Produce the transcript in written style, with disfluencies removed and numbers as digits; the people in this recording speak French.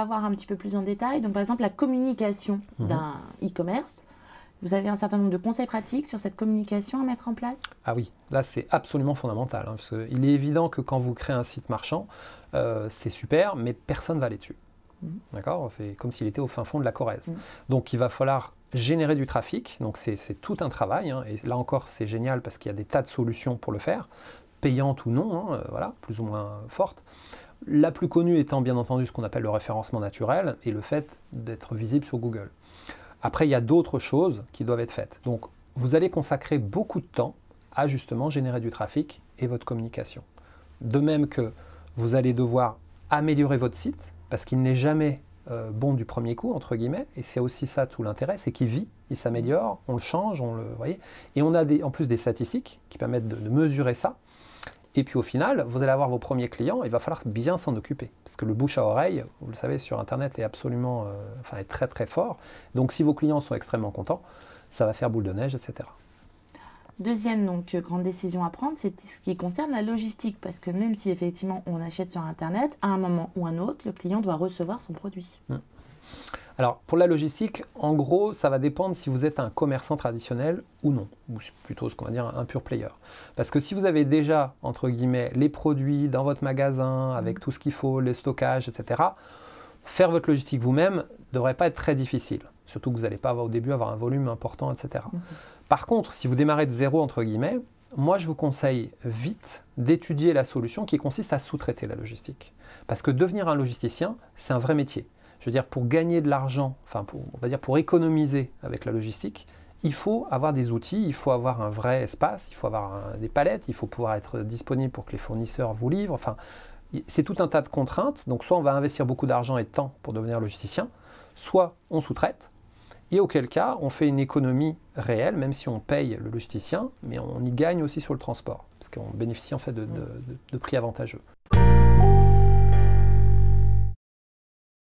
va voir un petit peu plus en détail. Donc, par exemple, la communication d'un e-commerce. Vous avez un certain nombre de conseils pratiques sur cette communication à mettre en place? Ah oui, là c'est absolument fondamental. Parce qu'il est évident que quand vous créez un site marchand, c'est super, mais personne ne va aller dessus. D'accord? C'est comme s'il était au fin fond de la Corrèze. Donc il va falloir générer du trafic. Donc c'est tout un travail. Et là encore, c'est génial parce qu'il y a des tas de solutions pour le faire, payantes ou non, voilà, plus ou moins fortes. La plus connue étant bien entendu ce qu'on appelle le référencement naturel et le fait d'être visible sur Google. Après, il y a d'autres choses qui doivent être faites. Donc, vous allez consacrer beaucoup de temps à justement générer du trafic et votre communication. De même que vous allez devoir améliorer votre site, parce qu'il n'est jamais bon du premier coup, entre guillemets, et c'est aussi ça tout l'intérêt, c'est qu'il vit, il s'améliore, on le change, voyez, et on a en plus des statistiques qui permettent de mesurer ça. Et puis au final, vous allez avoir vos premiers clients, il va falloir bien s'en occuper. Parce que le bouche à oreille, vous le savez, sur Internet est absolument, est très très fort. Donc si vos clients sont extrêmement contents, ça va faire boule de neige, etc. Deuxième grande décision à prendre, c'est ce qui concerne la logistique. Parce que même si effectivement on achète sur Internet, à un moment ou un autre, le client doit recevoir son produit. Alors, pour la logistique, en gros, ça va dépendre si vous êtes un commerçant traditionnel ou non, ou plutôt ce qu'on va dire un pure player. Parce que si vous avez déjà, entre guillemets, les produits dans votre magasin, avec tout ce qu'il faut, le stockage, etc., faire votre logistique vous-même ne devrait pas être très difficile. Surtout que vous n'allez pas au début avoir un volume important, etc. Par contre, si vous démarrez de zéro, entre guillemets, moi je vous conseille vite d'étudier la solution qui consiste à sous-traiter la logistique. Parce que devenir un logisticien, c'est un vrai métier. Je veux dire, pour gagner de l'argent, on va dire pour économiser avec la logistique, il faut avoir des outils, il faut avoir un vrai espace, il faut avoir des palettes, il faut pouvoir être disponible pour que les fournisseurs vous livrent. Enfin, c'est tout un tas de contraintes. Donc, soit on va investir beaucoup d'argent et de temps pour devenir logisticien, soit on sous-traite. Et auquel cas, on fait une économie réelle, même si on paye le logisticien, mais on y gagne aussi sur le transport, parce qu'on bénéficie en fait de prix avantageux.